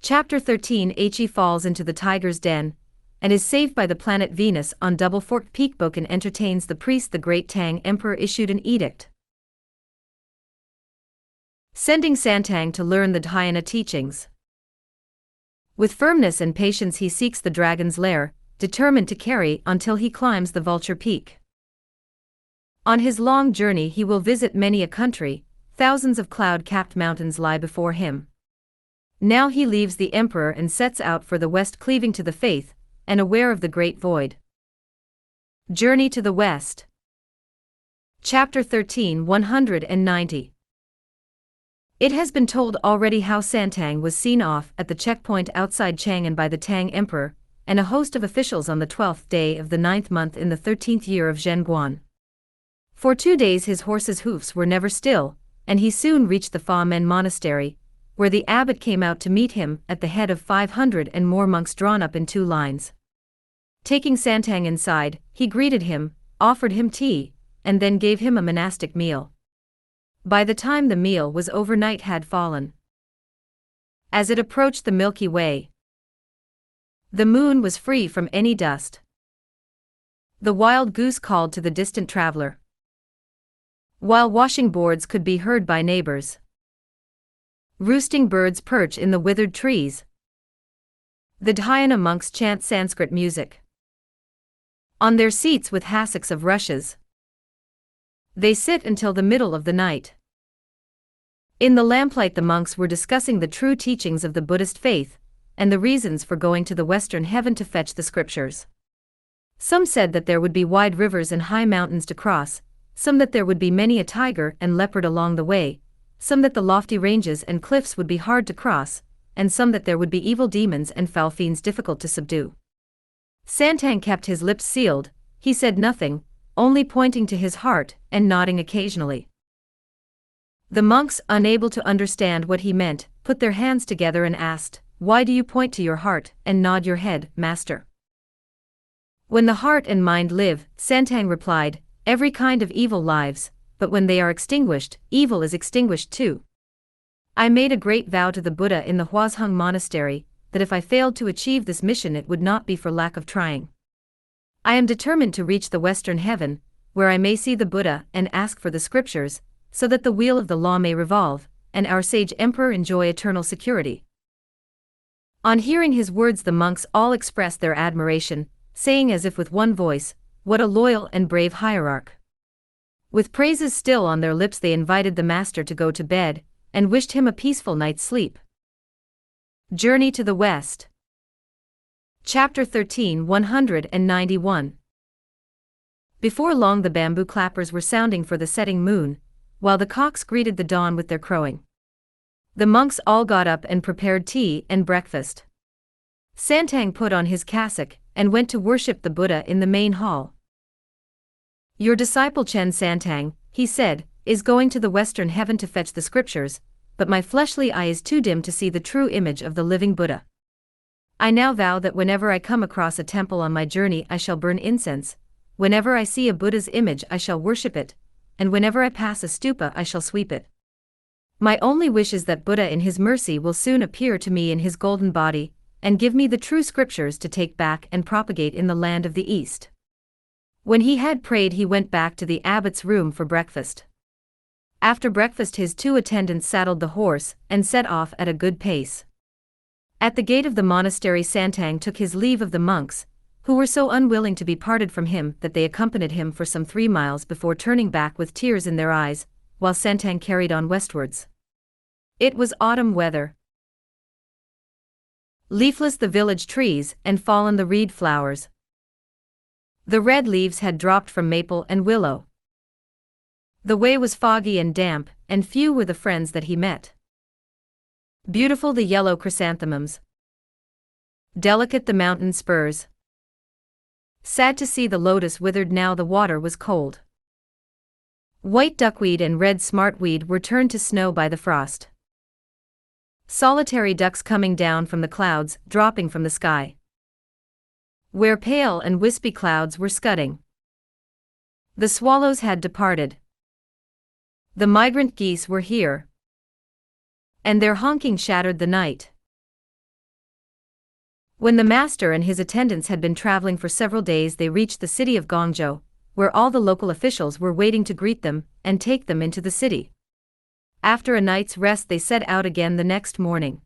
Chapter 13. He falls into the tiger's den, and is saved by the planet Venus on Double Forked Peak. Book and entertains the priest. The great Tang Emperor issued an edict, sending Santang to learn the dhyana teachings. With firmness and patience he seeks the dragon's lair, determined to carry until he climbs the Vulture Peak. On his long journey he will visit many a country. Thousands of cloud-capped mountains lie before him. Now he leaves the emperor and sets out for the west, cleaving to the faith, and aware of the great void. Journey to the West. Chapter 13. 190. It has been told already how Santang was seen off at the checkpoint outside Chang'an by the Tang Emperor, and a host of officials on the 12th day of the 9th month in the 13th year of Zhenguan. For 2 days his horse's hoofs were never still, and he soon reached the Fa Men monastery, where the abbot came out to meet him at the head of 500 and more monks drawn up in 2 lines. Taking Santang inside, he greeted him, offered him tea, and then gave him a monastic meal. By the time the meal was over, night had fallen. As it approached the Milky Way, the moon was free from any dust. The wild goose called to the distant traveler, while washing boards could be heard by neighbors. Roosting birds perch in the withered trees. The dhyana monks chant Sanskrit music. On their seats with hassocks of rushes, they sit until the middle of the night. In the lamplight the monks were discussing the true teachings of the Buddhist faith, and the reasons for going to the western heaven to fetch the scriptures. Some said that there would be wide rivers and high mountains to cross, some that there would be many a tiger and leopard along the way, some that the lofty ranges and cliffs would be hard to cross, and some that there would be evil demons and foul fiends difficult to subdue. Santang kept his lips sealed. He said nothing, only pointing to his heart and nodding occasionally. The monks, unable to understand what he meant, put their hands together and asked, "Why do you point to your heart and nod your head, master?" "When the heart and mind live," Santang replied, "every kind of evil lives, but when they are extinguished, evil is extinguished too. I made a great vow to the Buddha in the Huazheng monastery, that if I failed to achieve this mission it would not be for lack of trying. I am determined to reach the western heaven, where I may see the Buddha and ask for the scriptures, so that the wheel of the law may revolve, and our sage emperor enjoy eternal security." On hearing his words the monks all expressed their admiration, saying as if with one voice, "What a loyal and brave hierarch." With praises still on their lips they invited the master to go to bed, and wished him a peaceful night's sleep. Journey to the West. Chapter 13. 191. Before long the bamboo clappers were sounding for the setting moon, while the cocks greeted the dawn with their crowing. The monks all got up and prepared tea and breakfast. Santang put on his cassock and went to worship the Buddha in the main hall. "Your disciple Chen Santang," he said, "is going to the western heaven to fetch the scriptures, but my fleshly eye is too dim to see the true image of the living Buddha. I now vow that whenever I come across a temple on my journey I shall burn incense, whenever I see a Buddha's image I shall worship it, and whenever I pass a stupa I shall sweep it. My only wish is that Buddha in his mercy will soon appear to me in his golden body, and give me the true scriptures to take back and propagate in the land of the East." When he had prayed he went back to the abbot's room for breakfast. After breakfast his 2 attendants saddled the horse and set off at a good pace. At the gate of the monastery Santang took his leave of the monks, who were so unwilling to be parted from him that they accompanied him for some 3 miles before turning back with tears in their eyes, while Santang carried on westwards. It was autumn weather. Leafless the village trees and fallen the reed flowers. The red leaves had dropped from maple and willow. The way was foggy and damp, and few were the friends that he met. Beautiful the yellow chrysanthemums. Delicate the mountain spurs. Sad to see the lotus withered now the water was cold. White duckweed and red smartweed were turned to snow by the frost. Solitary ducks coming down from the clouds, dropping from the sky. Where pale and wispy clouds were scudding, the swallows had departed. The migrant geese were here, and their honking shattered the night. When the master and his attendants had been traveling for several days, they reached the city of Guangzhou, where all the local officials were waiting to greet them and take them into the city. After a night's rest, they set out again the next morning.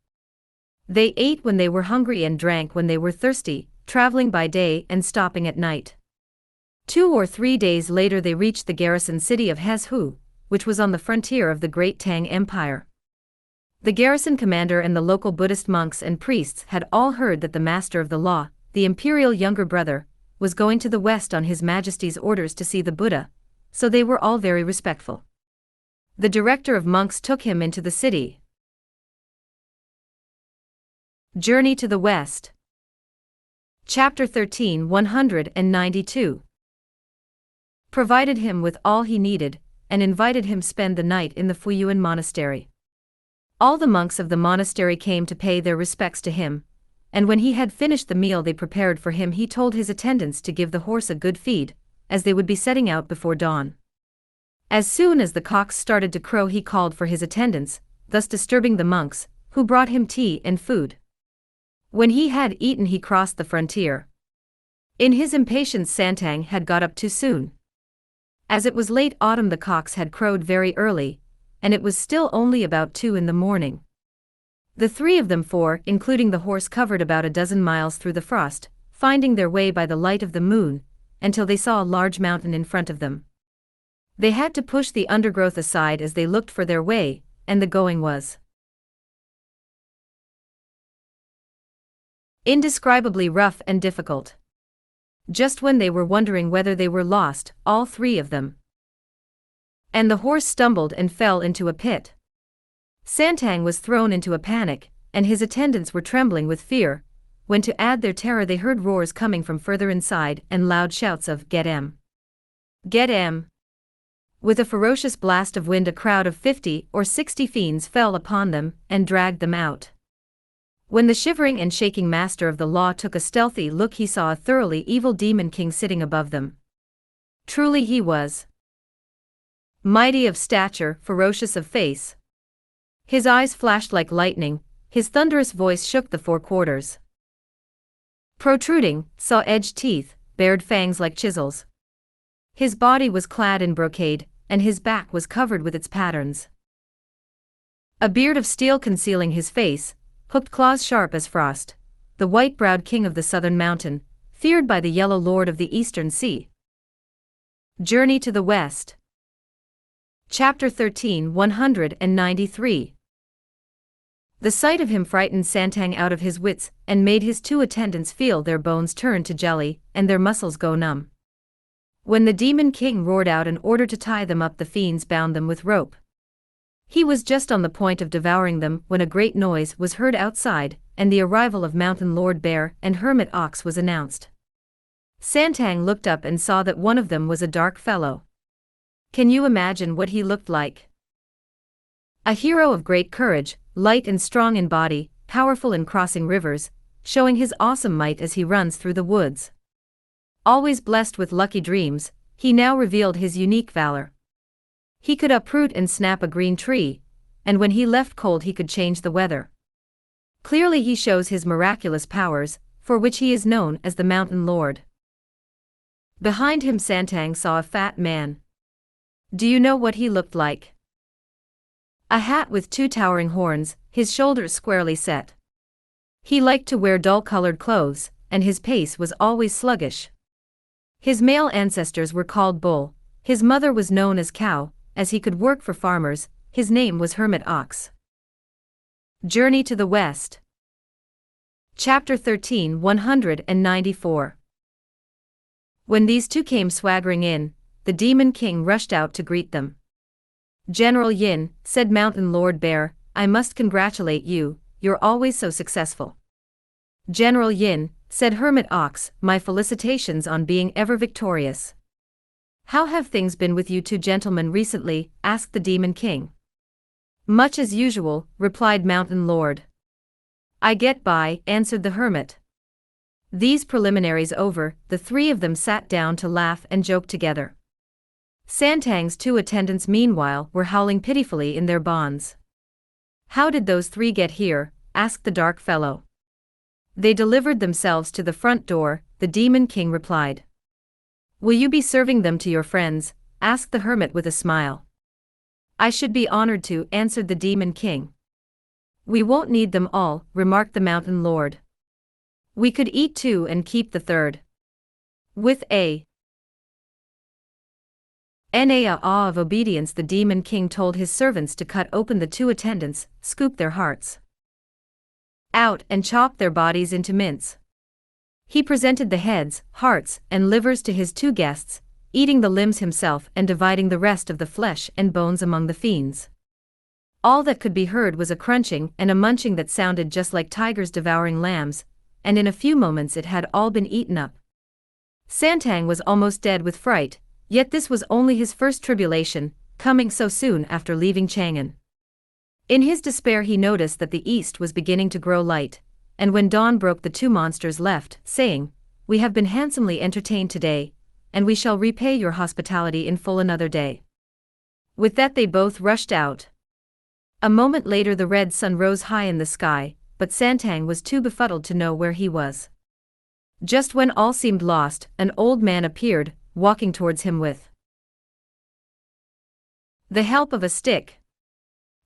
They ate when they were hungry and drank when they were thirsty, traveling by day and stopping at night. 2 or 3 days later, they reached the garrison city of Hezhu, which was on the frontier of the Great Tang Empire. The garrison commander and the local Buddhist monks and priests had all heard that the master of the law, the imperial younger brother, was going to the west on His Majesty's orders to see the Buddha, so they were all very respectful. The director of monks took him into the city. Journey to the West. Chapter 13, 192. Provided him with all he needed, and invited him spend the night in the Fuyuan monastery. All the monks of the monastery came to pay their respects to him, and when he had finished the meal they prepared for him, he told his attendants to give the horse a good feed, as they would be setting out before dawn. As soon as the cocks started to crow, he called for his attendants, thus disturbing the monks, who brought him tea and food. When he had eaten, he crossed the frontier. In his impatience, Santang had got up too soon. As it was late autumn, the cocks had crowed very early, and it was still only about 2 in the morning. The 3 of them, 4, including the horse, covered about a dozen miles through the frost, finding their way by the light of the moon, until they saw a large mountain in front of them. They had to push the undergrowth aside as they looked for their way, and the going was indescribably rough and difficult. Just when they were wondering whether they were lost, all 3 of them, and the horse stumbled and fell into a pit. Santang was thrown into a panic, and his attendants were trembling with fear, when to add their terror they heard roars coming from further inside and loud shouts of "Get 'em! Get 'em!" With a ferocious blast of wind, a crowd of 50 or 60 fiends fell upon them and dragged them out. When the shivering and shaking master of the law took a stealthy look, he saw a thoroughly evil demon king sitting above them. Truly he was mighty of stature, ferocious of face. His eyes flashed like lightning, his thunderous voice shook the 4 quarters. Protruding, saw-edged teeth, bared fangs like chisels. His body was clad in brocade, and his back was covered with its patterns. A beard of steel concealing his face, hooked claws sharp as frost, the white-browed king of the southern mountain, feared by the yellow lord of the eastern sea. Journey to the West. Chapter 13, 193. The sight of him frightened Santang out of his wits, and made his 2 attendants feel their bones turn to jelly and their muscles go numb. When the demon king roared out an order to tie them up, the fiends bound them with rope. He was just on the point of devouring them when a great noise was heard outside, and the arrival of Mountain Lord Bear and Hermit Ox was announced. Santang looked up and saw that one of them was a dark fellow. Can you imagine what he looked like? A hero of great courage, light and strong in body, powerful in crossing rivers, showing his awesome might as he runs through the woods. Always blessed with lucky dreams, he now revealed his unique valor. He could uproot and snap a green tree, and when he left cold he could change the weather. Clearly he shows his miraculous powers, for which he is known as the Mountain Lord. Behind him Santang saw a fat man. Do you know what he looked like? A hat with 2 towering horns, his shoulders squarely set. He liked to wear dull-colored clothes, and his pace was always sluggish. His male ancestors were called Bull, his mother was known as Cow. As he could work for farmers, his name was Hermit Ox. Journey to the West. Chapter 13, 194. When these 2 came swaggering in, the demon king rushed out to greet them. General Yin, said Mountain Lord Bear, I must congratulate you, you're always so successful. General Yin, said Hermit Ox, my felicitations on being ever victorious. How have things been with you 2 gentlemen recently? Asked the Demon King. Much as usual, replied Mountain Lord. I get by, answered the hermit. These preliminaries over, the 3 of them sat down to laugh and joke together. Santang's 2 attendants meanwhile were howling pitifully in their bonds. How did those 3 get here? Asked the dark fellow. They delivered themselves to the front door, the Demon King replied. Will you be serving them to your friends? Asked the hermit with a smile. I should be honored to, answered the Demon King. We won't need them all, remarked the Mountain Lord. We could eat two and keep the third. With an awe of obedience, the Demon King told his servants to cut open the two attendants, scoop their hearts out, and chop their bodies into mince. He presented the heads, hearts, and livers to his two guests, eating the limbs himself and dividing the rest of the flesh and bones among the fiends. All that could be heard was a crunching and a munching that sounded just like tigers devouring lambs, and in a few moments it had all been eaten up. Santang was almost dead with fright, yet this was only his first tribulation, coming so soon after leaving Chang'an. In his despair he noticed that the east was beginning to grow light, and when dawn broke the two monsters left, saying, We have been handsomely entertained today, and we shall repay your hospitality in full another day. With that they both rushed out. A moment later the red sun rose high in the sky, but Santang was too befuddled to know where he was. Just when all seemed lost, an old man appeared, walking towards him with the help of a stick.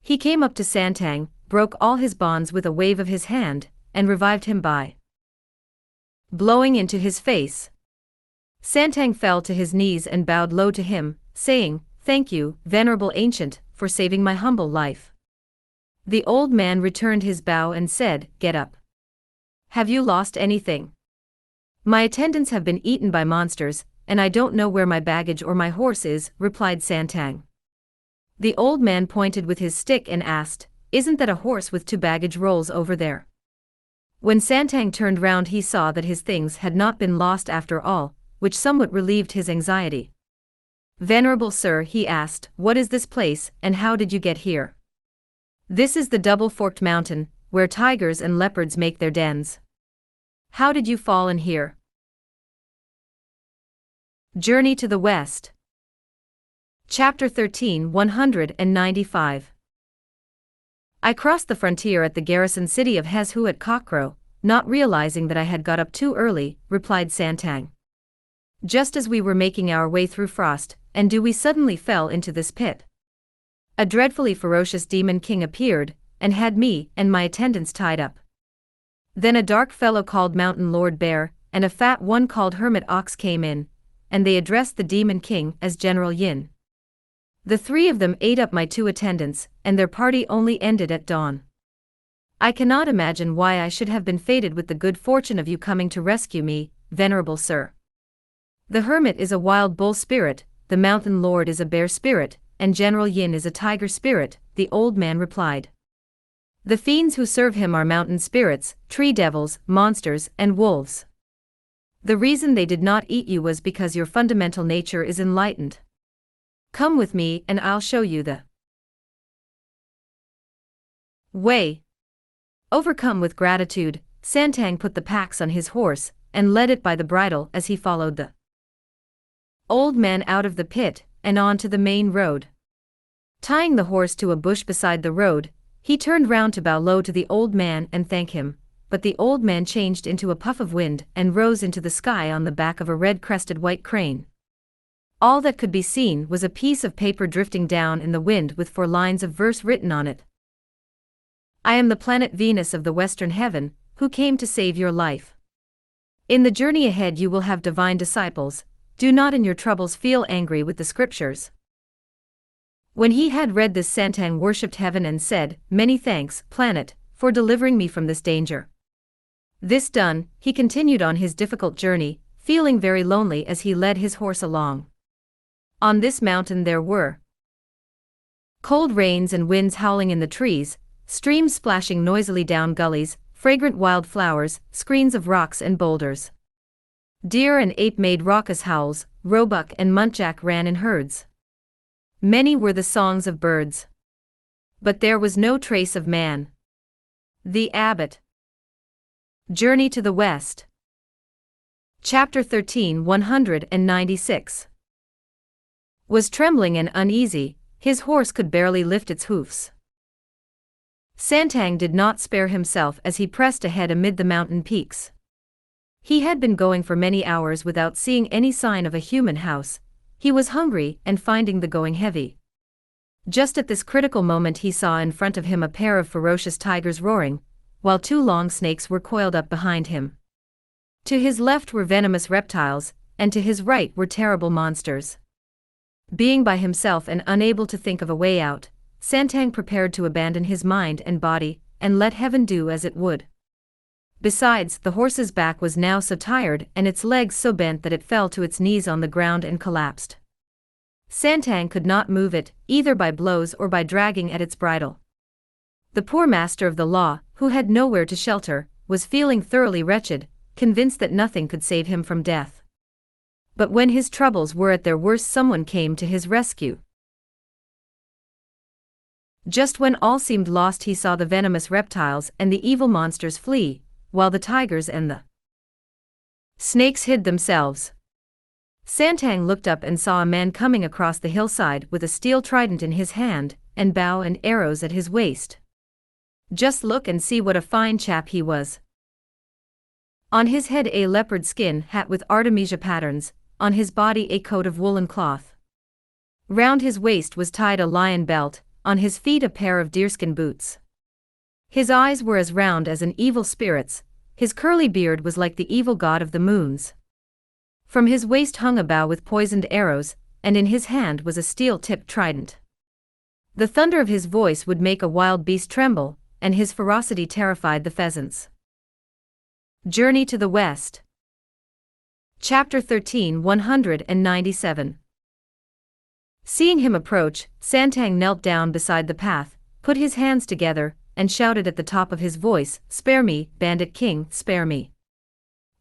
He came up to Santang, broke all his bonds with a wave of his hand, and revived him by blowing into his face. Santang fell to his knees and bowed low to him, saying, Thank you, venerable ancient, for saving my humble life. The old man returned his bow and said, Get up. Have you lost anything? My attendants have been eaten by monsters, and I don't know where my baggage or my horse is, replied Santang. The old man pointed with his stick and asked, Isn't that a horse with two baggage rolls over there? When Santang turned round he saw that his things had not been lost after all, which somewhat relieved his anxiety. Venerable sir, he asked, what is this place, and how did you get here? This is the double-forked mountain, where tigers and leopards make their dens. How did you fall in here? Journey to the West. Chapter 13, 195. I crossed the frontier at the garrison city of Hezhu at cockcrow, not realizing that I had got up too early, replied Santang. Just as we were making our way through frost and dew we suddenly fell into this pit. A dreadfully ferocious demon king appeared, and had me and my attendants tied up. Then a dark fellow called Mountain Lord Bear, and a fat one called Hermit Ox came in, and they addressed the demon king as General Yin. The three of them ate up my two attendants, and their party only ended at dawn. I cannot imagine why I should have been fated with the good fortune of you coming to rescue me, venerable sir. The hermit is a wild bull spirit, the mountain lord is a bear spirit, and General Yin is a tiger spirit, the old man replied. The fiends who serve him are mountain spirits, tree devils, monsters, and wolves. The reason they did not eat you was because your fundamental nature is enlightened. Come with me and I'll show you the way. Overcome with gratitude, Santang put the packs on his horse and led it by the bridle as he followed the old man out of the pit and on to the main road. Tying the horse to a bush beside the road, he turned round to bow low to the old man and thank him, but the old man changed into a puff of wind and rose into the sky on the back of a red-crested white crane. All that could be seen was a piece of paper drifting down in the wind with 4 lines of verse written on it. I am the planet Venus of the western heaven, who came to save your life. In the journey ahead you will have divine disciples, do not in your troubles feel angry with the scriptures. When he had read this, Santang worshipped heaven and said, Many thanks, planet, for delivering me from this danger. This done, he continued on his difficult journey, feeling very lonely as he led his horse along. On this mountain there were cold rains and winds howling in the trees, streams splashing noisily down gullies, fragrant wild flowers, screens of rocks and boulders. Deer and ape made raucous howls, roebuck and muntjac ran in herds. Many were the songs of birds. But there was no trace of man. The Abbot. Journey to the West. Chapter 13, 196. Was trembling and uneasy, his horse could barely lift its hoofs. Santang did not spare himself as he pressed ahead amid the mountain peaks. He had been going for many hours without seeing any sign of a human house. He was hungry and finding the going heavy. Just at this critical moment he saw in front of him a pair of ferocious tigers roaring, while two long snakes were coiled up behind him. To his left were venomous reptiles, and to his right were terrible monsters. Being by himself and unable to think of a way out, Santang prepared to abandon his mind and body, and let heaven do as it would. Besides, the horse's back was now so tired and its legs so bent that it fell to its knees on the ground and collapsed. Santang could not move it, either by blows or by dragging at its bridle. The poor master of the law, who had nowhere to shelter, was feeling thoroughly wretched, convinced that nothing could save him from death. But when his troubles were at their worst, someone came to his rescue. Just when all seemed lost, he saw the venomous reptiles and the evil monsters flee, while the tigers and the snakes hid themselves. Santang looked up and saw a man coming across the hillside with a steel trident in his hand, and bow and arrows at his waist. Just look and see what a fine chap he was. On his head a leopard skin hat with artemisia patterns, on his body a coat of woolen cloth. Round his waist was tied a lion belt, on his feet a pair of deerskin boots. His eyes were as round as an evil spirit's, his curly beard was like the evil god of the moons. From his waist hung a bow with poisoned arrows, and in his hand was a steel-tipped trident. The thunder of his voice would make a wild beast tremble, and his ferocity terrified the pheasants. Journey to the West. Chapter 13, 197. Seeing him approach, Santang knelt down beside the path, put his hands together, and shouted at the top of his voice, "Spare me, bandit king, spare me."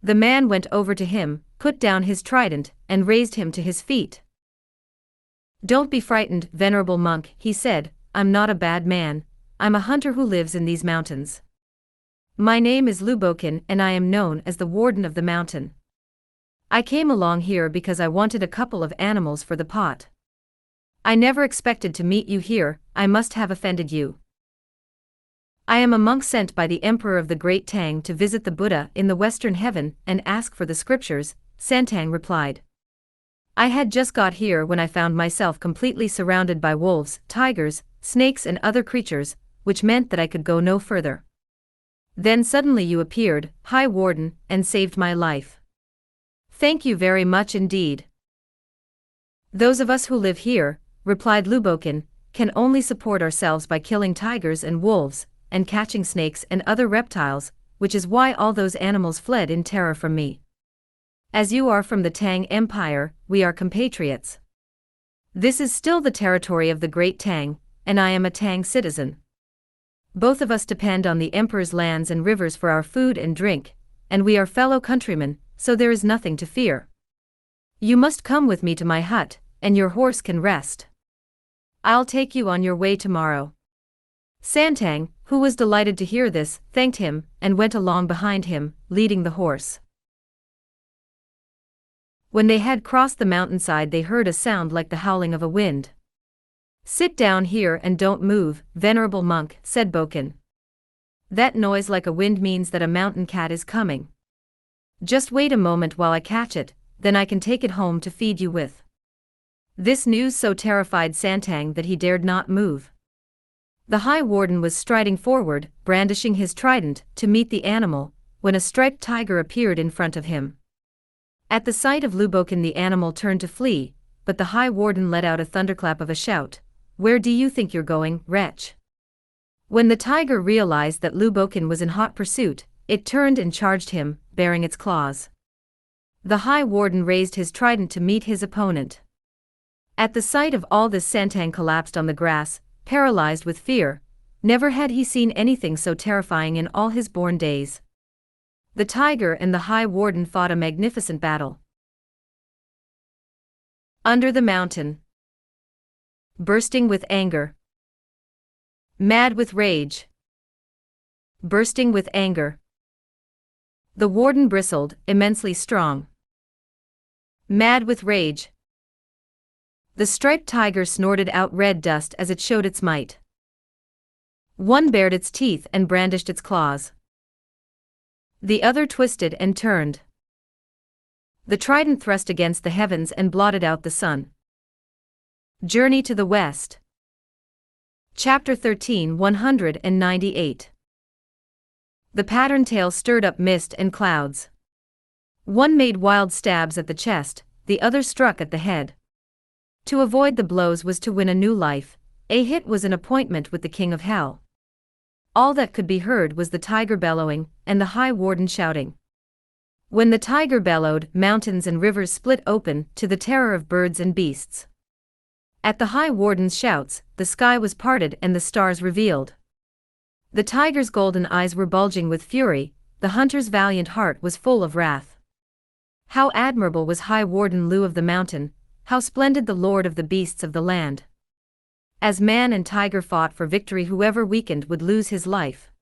The man went over to him, put down his trident, and raised him to his feet. "Don't be frightened, venerable monk," he said, "I'm not a bad man, I'm a hunter who lives in these mountains. My name is Lubokin and I am known as the Warden of the Mountain. I came along here because I wanted a couple of animals for the pot. I never expected to meet you here, I must have offended you. I am a monk sent by the Emperor of the Great Tang to visit the Buddha in the Western Heaven and ask for the scriptures," Santang replied. "I had just got here when I found myself completely surrounded by wolves, tigers, snakes and other creatures, which meant that I could go no further. Then suddenly you appeared, High Warden, and saved my life. Thank you very much indeed." "Those of us who live here," replied Lubokin, "can only support ourselves by killing tigers and wolves, and catching snakes and other reptiles, which is why all those animals fled in terror from me. As you are from the Tang Empire, we are compatriots. This is still the territory of the Great Tang, and I am a Tang citizen. Both of us depend on the Emperor's lands and rivers for our food and drink, and we are fellow countrymen, so there is nothing to fear. You must come with me to my hut, and your horse can rest. I'll take you on your way tomorrow." Santang, who was delighted to hear this, thanked him, and went along behind him, leading the horse. When they had crossed the mountainside they heard a sound like the howling of a wind. "Sit down here and don't move, venerable monk," said Bokin. "That noise like a wind means that a mountain cat is coming. Just wait a moment while I catch it, then I can take it home to feed you with." This news so terrified Santang that he dared not move. The High Warden was striding forward, brandishing his trident, to meet the animal, when a striped tiger appeared in front of him. At the sight of Lubokin the animal turned to flee, but the High Warden let out a thunderclap of a shout, "Where do you think you're going, wretch?" When the tiger realized that Lubokin was in hot pursuit, it turned and charged him, baring its claws. The High Warden raised his trident to meet his opponent. At the sight of all this Santang collapsed on the grass, paralyzed with fear. Never had he seen anything so terrifying in all his born days. The tiger and the High Warden fought a magnificent battle. Under the mountain. Bursting with anger. Mad with rage. Bursting with anger. The Warden bristled, immensely strong. Mad with rage. The striped tiger snorted out red dust as it showed its might. One bared its teeth and brandished its claws. The other twisted and turned. The trident thrust against the heavens and blotted out the sun. Journey to the West. Chapter 13, 198. The patterned tail stirred up mist and clouds. One made wild stabs at the chest, the other struck at the head. To avoid the blows was to win a new life. A hit was an appointment with the king of hell. All that could be heard was the tiger bellowing, and the high warden shouting. When the tiger bellowed, mountains and rivers split open, to the terror of birds and beasts. At the high warden's shouts, the sky was parted and the stars revealed. The tiger's golden eyes were bulging with fury, the hunter's valiant heart was full of wrath. How admirable was High Warden Lu of the mountain, how splendid the lord of the beasts of the land. As man and tiger fought for victory, whoever weakened would lose his life.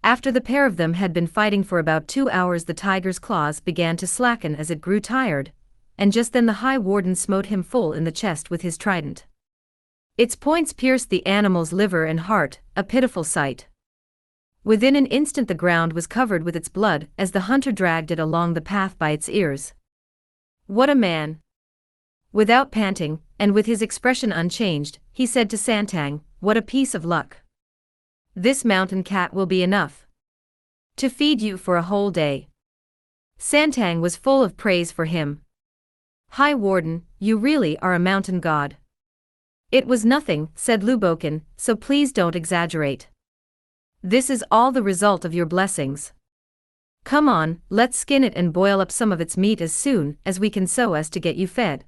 After the pair of them had been fighting for about 2 hours, the tiger's claws began to slacken as it grew tired, and just then the High Warden smote him full in the chest with his trident. Its points pierced the animal's liver and heart, a pitiful sight. Within an instant the ground was covered with its blood as the hunter dragged it along the path by its ears. "What a man!" Without panting, and with his expression unchanged, he said to Santang, "What a piece of luck! This mountain cat will be enough to feed you for a whole day." Santang was full of praise for him. "High Warden, you really are a mountain god." "It was nothing," said Lubokan, "so please don't exaggerate. This is all the result of your blessings. Come on, let's skin it and boil up some of its meat as soon as we can so as to get you fed."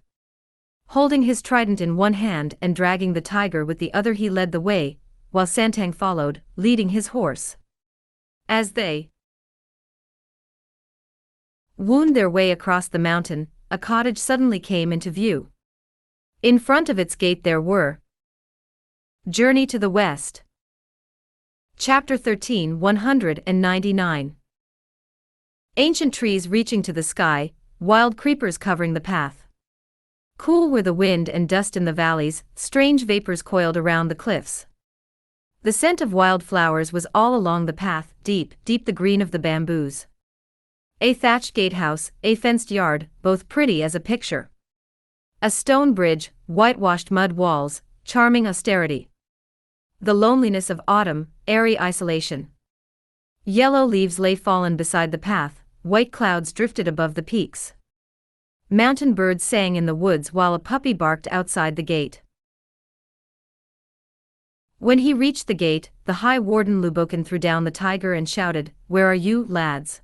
Holding his trident in one hand and dragging the tiger with the other, he led the way, while Santang followed, leading his horse. As they wound their way across the mountain, a cottage suddenly came into view. In front of its gate there were Journey to the West. Chapter 13, 199. Ancient trees reaching to the sky, wild creepers covering the path. Cool were the wind and dust in the valleys, strange vapors coiled around the cliffs. The scent of wild flowers was all along the path, deep, deep the green of the bamboos. A thatched gatehouse, a fenced yard, both pretty as a picture. A stone bridge, whitewashed mud walls, charming austerity. The loneliness of autumn, airy isolation. Yellow leaves lay fallen beside the path, white clouds drifted above the peaks. Mountain birds sang in the woods while a puppy barked outside the gate. When he reached the gate, the High Warden Lubokan threw down the tiger and shouted, "Where are you, lads?"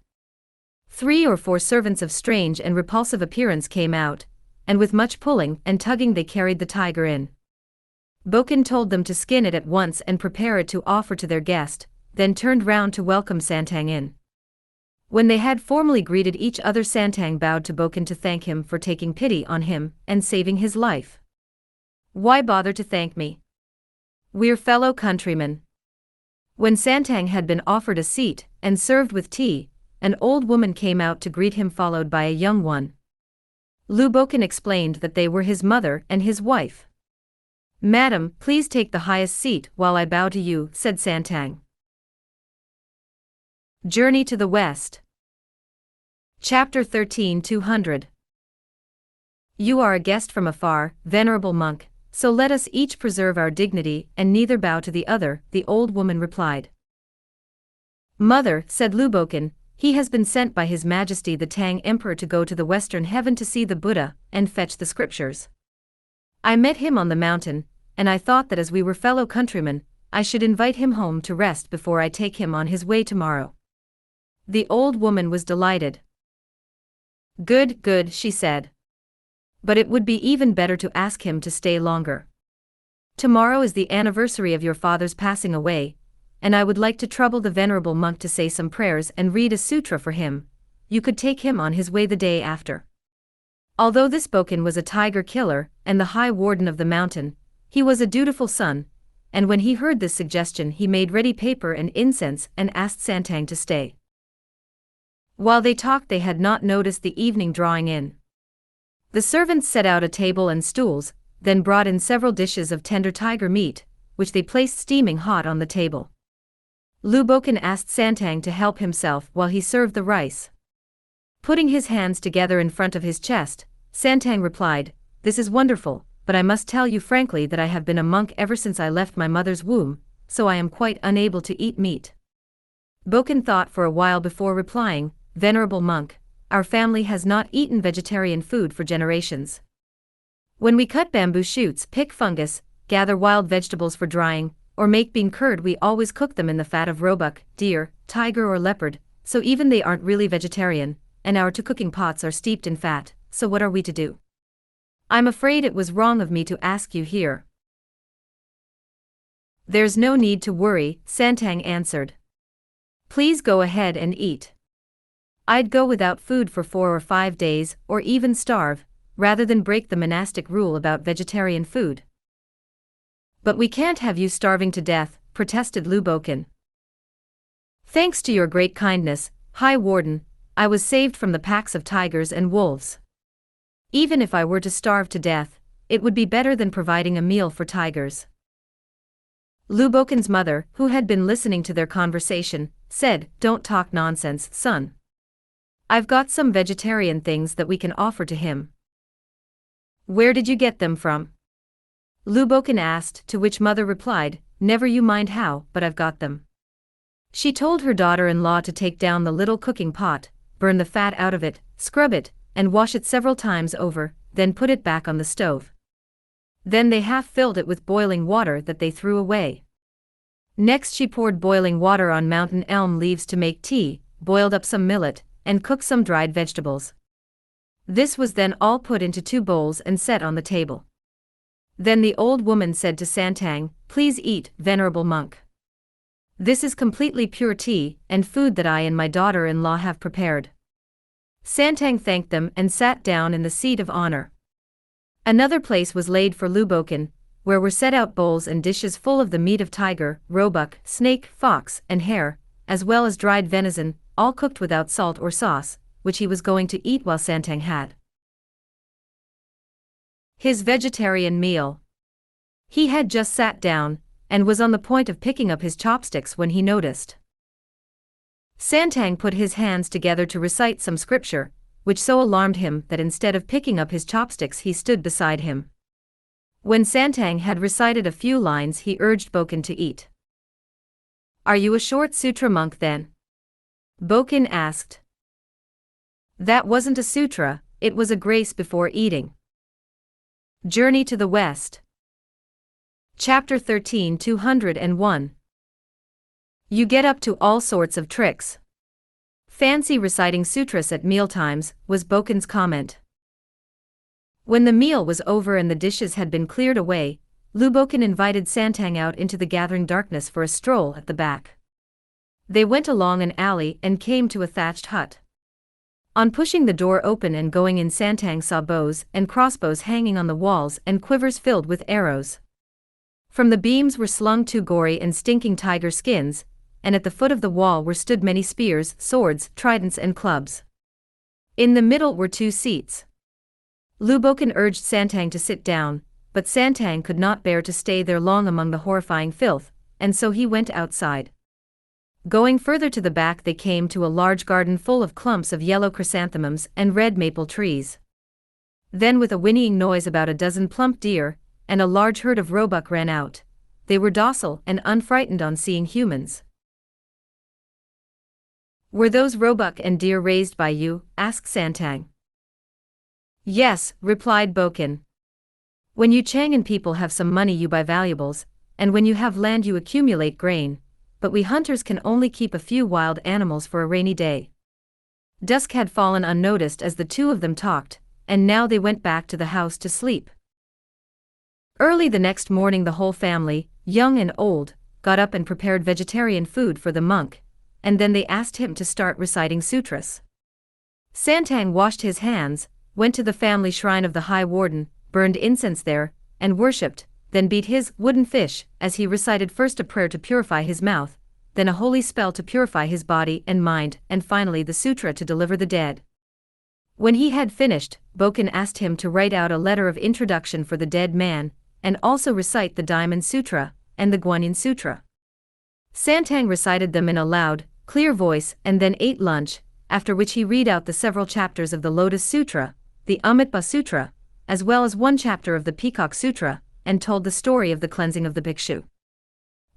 3 or 4 servants of strange and repulsive appearance came out, and with much pulling and tugging they carried the tiger in. Bokan told them to skin it at once and prepare it to offer to their guest, then turned round to welcome Santang in. When they had formally greeted each other, Santang bowed to Bokan to thank him for taking pity on him and saving his life. "Why bother to thank me? We're fellow countrymen." When Santang had been offered a seat and served with tea, an old woman came out to greet him, followed by a young one. Lubokan explained that they were his mother and his wife. "Madam, please take the highest seat while I bow to you," said Santang. Journey to the West. Chapter 13, 200. "You are a guest from afar, venerable monk, so let us each preserve our dignity and neither bow to the other," the old woman replied. "Mother," said Lubokan, "he has been sent by His Majesty the Tang Emperor to go to the Western Heaven to see the Buddha and fetch the scriptures. I met him on the mountain, and I thought that as we were fellow countrymen, I should invite him home to rest before I take him on his way tomorrow." The old woman was delighted. "Good, good," she said. "But it would be even better to ask him to stay longer. Tomorrow is the anniversary of your father's passing away, and I would like to trouble the venerable monk to say some prayers and read a sutra for him. You could take him on his way the day after." Although this Bokan was a tiger killer and the High Warden of the mountain, he was a dutiful son, and when he heard this suggestion he made ready paper and incense and asked Santang to stay. While they talked they had not noticed the evening drawing in. The servants set out a table and stools, then brought in several dishes of tender tiger meat, which they placed steaming hot on the table. Lubokan asked Santang to help himself while he served the rice. Putting his hands together in front of his chest, Santang replied, "This is wonderful, but I must tell you frankly that I have been a monk ever since I left my mother's womb, so I am quite unable to eat meat." Bokan thought for a while before replying, "Venerable monk, our family has not eaten vegetarian food for generations. When we cut bamboo shoots, pick fungus, gather wild vegetables for drying, or make bean curd, we always cook them in the fat of roebuck, deer, tiger or leopard, so even they aren't really vegetarian, and our two cooking pots are steeped in fat, so what are we to do? I'm afraid it was wrong of me to ask you here." "There's no need to worry," Santang answered. "Please go ahead and eat. I'd go without food for 4 or 5 days, or even starve, rather than break the monastic rule about vegetarian food." "But we can't have you starving to death," protested Lubokan. "Thanks to your great kindness, High Warden, I was saved from the packs of tigers and wolves. Even if I were to starve to death, it would be better than providing a meal for tigers." Lubokan's mother, who had been listening to their conversation, said, "Don't talk nonsense, son. I've got some vegetarian things that we can offer to him." "Where did you get them from?" Lubokan asked, to which mother replied, "Never you mind how, but I've got them." She told her daughter-in-law to take down the little cooking pot, burn the fat out of it, scrub it, and wash it several times over, then put it back on the stove. Then they half filled it with boiling water that they threw away. Next she poured boiling water on mountain elm leaves to make tea, boiled up some millet, and cooked some dried vegetables. This was then all put into 2 bowls and set on the table. Then the old woman said to Santang, "Please eat, venerable monk. This is completely pure tea and food that I and my daughter-in-law have prepared." Santang thanked them and sat down in the seat of honor. Another place was laid for Lubokan, where were set out bowls and dishes full of the meat of tiger, roebuck, snake, fox, and hare, as well as dried venison, all cooked without salt or sauce, which he was going to eat while Santang had his vegetarian meal. He had just sat down, and was on the point of picking up his chopsticks when he noticed Santang put his hands together to recite some scripture, which so alarmed him that instead of picking up his chopsticks he stood beside him. When Santang had recited a few lines he urged Bokan to eat. "Are you a short sutra monk then?" Bokan asked. "That wasn't a sutra, it was a grace before eating." Journey to the West. Chapter 13 201. You get up to all sorts of tricks. "Fancy reciting sutras at mealtimes," was Bokan's comment. When the meal was over and the dishes had been cleared away, Lubokan invited Santang out into the gathering darkness for a stroll at the back. They went along an alley and came to a thatched hut. On pushing the door open and going in, Santang saw bows and crossbows hanging on the walls and quivers filled with arrows. From the beams were slung 2 gory and stinking tiger skins, and at the foot of the wall were stood many spears, swords, tridents and clubs. In the middle were 2 seats. Lubokan urged Santang to sit down, but Santang could not bear to stay there long among the horrifying filth, and so he went outside. Going further to the back they came to a large garden full of clumps of yellow chrysanthemums and red maple trees. Then with a whinnying noise about a dozen plump deer, and a large herd of roebuck ran out. They were docile and unfrightened on seeing humans. "Were those roebuck and deer raised by you?" asked Santang. "Yes," replied Bokan. "When you Changan people have some money you buy valuables, and when you have land you accumulate grain, but we hunters can only keep a few wild animals for a rainy day." Dusk had fallen unnoticed as the 2 of them talked, and now they went back to the house to sleep. Early the next morning the whole family, young and old, got up and prepared vegetarian food for the monk, and then they asked him to start reciting sutras. Santang washed his hands, went to the family shrine of the High Warden, burned incense there, and worshipped, then beat his wooden fish, as he recited first a prayer to purify his mouth, then a holy spell to purify his body and mind, and finally the sutra to deliver the dead. When he had finished, Bokan asked him to write out a letter of introduction for the dead man, and also recite the Diamond Sutra, and the Guanyin Sutra. Santang recited them in a loud, clear voice and then ate lunch, after which he read out the several chapters of the Lotus Sutra, the Amitabha Sutra, as well as one chapter of the Peacock Sutra, and told the story of the cleansing of the bhikshu.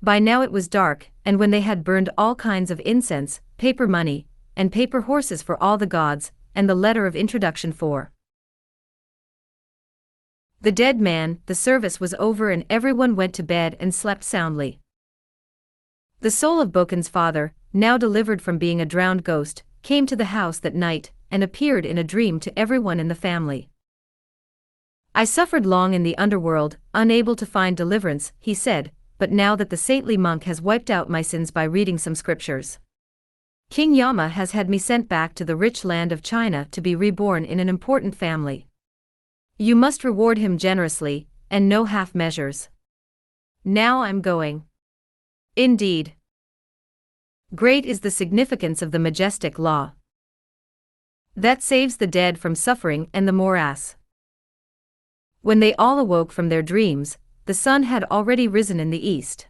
By now it was dark, and when they had burned all kinds of incense, paper money, and paper horses for all the gods, and the letter of introduction for the dead man, the service was over and everyone went to bed and slept soundly. The soul of Boken's father, now delivered from being a drowned ghost, came to the house that night, and appeared in a dream to everyone in the family. I suffered long in the underworld, unable to find deliverance, he said, but now that the saintly monk has wiped out my sins by reading some scriptures, King Yama has had me sent back to the rich land of China to be reborn in an important family. You must reward him generously, and no half measures. Now I'm going. Indeed. Great is the significance of the majestic law that saves the dead from suffering and the morass. When they all awoke from their dreams, the sun had already risen in the east.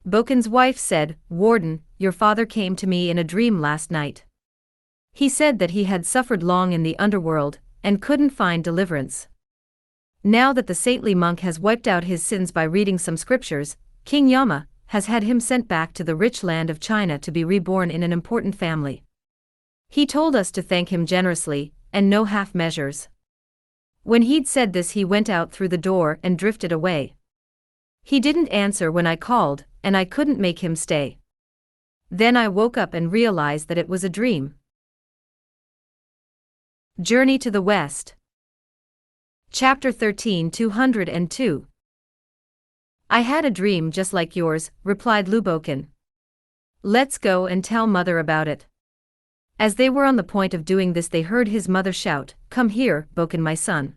Boken's wife said, "Warden, your father came to me in a dream last night. He said that he had suffered long in the underworld, and couldn't find deliverance. Now that the saintly monk has wiped out his sins by reading some scriptures, King Yama has had him sent back to the rich land of China to be reborn in an important family. He told us to thank him generously, and no half measures." When he'd said this he went out through the door and drifted away. He didn't answer when I called, and I couldn't make him stay. Then I woke up and realized that it was a dream. Journey to the West. Chapter 13 202. I had a dream just like yours, replied Lu Boken. Let's go and tell mother about it. As they were on the point of doing this they heard his mother shout, "Come here, Boken my son.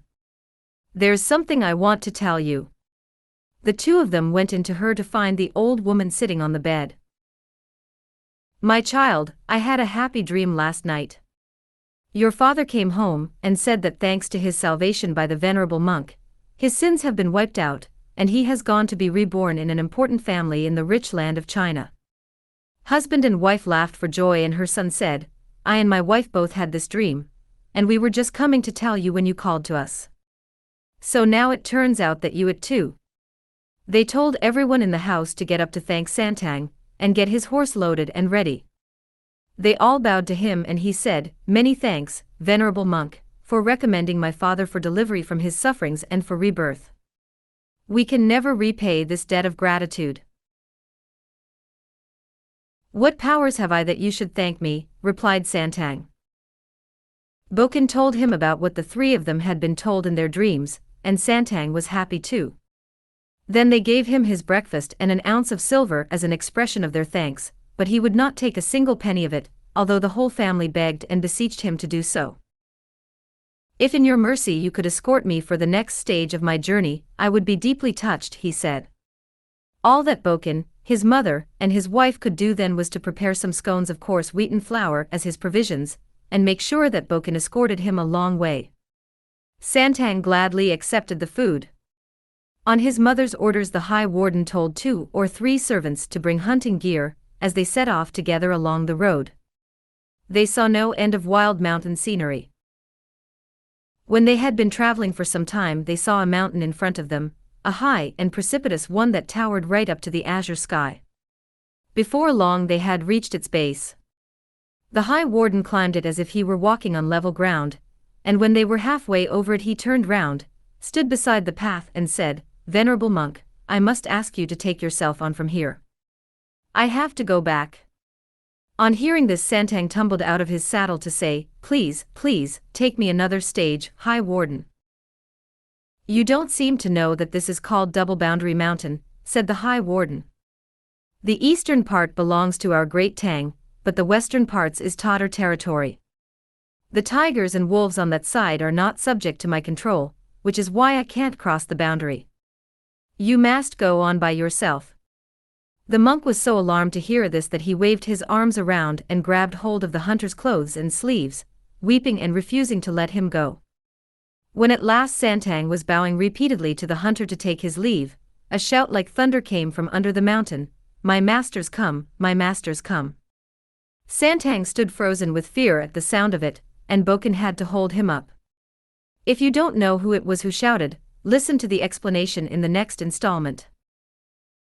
There's something I want to tell you." The two of them went into her to find the old woman sitting on the bed. "My child, I had a happy dream last night. Your father came home and said that thanks to his salvation by the venerable monk, his sins have been wiped out, and he has gone to be reborn in an important family in the rich land of China." Husband and wife laughed for joy and her son said, "I and my wife both had this dream, and we were just coming to tell you when you called to us. So now it turns out that you it too." They told everyone in the house to get up to thank Santang, and get his horse loaded and ready. They all bowed to him and he said, "Many thanks, venerable monk, for recommending my father for delivery from his sufferings and for rebirth. We can never repay this debt of gratitude." "What powers have I that you should thank me?" replied Santang. Boken told him about what the three of them had been told in their dreams, and Santang was happy too. Then they gave him his breakfast and an ounce of silver as an expression of their thanks, but he would not take a single penny of it, although the whole family begged and beseeched him to do so. "If in your mercy you could escort me for the next stage of my journey, I would be deeply touched," he said. All that Boken, his mother, and his wife could do then was to prepare some scones of coarse wheaten flour as his provisions, and make sure that Boken escorted him a long way. Santang gladly accepted the food. On his mother's orders the High Warden told 2 or 3 servants to bring hunting gear, as they set off together along the road. They saw no end of wild mountain scenery. When they had been traveling for some time they saw a mountain in front of them, a high and precipitous one that towered right up to the azure sky. Before long they had reached its base. The High Warden climbed it as if he were walking on level ground, and when they were halfway over it he turned round, stood beside the path and said, "Venerable monk, I must ask you to take yourself on from here. I have to go back." On hearing this Santang tumbled out of his saddle to say, "Please, please, take me another stage, High Warden." "You don't seem to know that this is called Double Boundary Mountain," said the High Warden. "The eastern part belongs to our great Tang, but the western parts is Tatar territory. The tigers and wolves on that side are not subject to my control, which is why I can't cross the boundary. You must go on by yourself." The monk was so alarmed to hear this that he waved his arms around and grabbed hold of the hunter's clothes and sleeves, weeping and refusing to let him go. When at last Santang was bowing repeatedly to the hunter to take his leave, A shout like thunder came from under the mountain, "My master's come, my master's come." Santang stood frozen with fear at the sound of it, and Boken had to hold him up. If you don't know who it was who shouted, listen to the explanation in the next installment.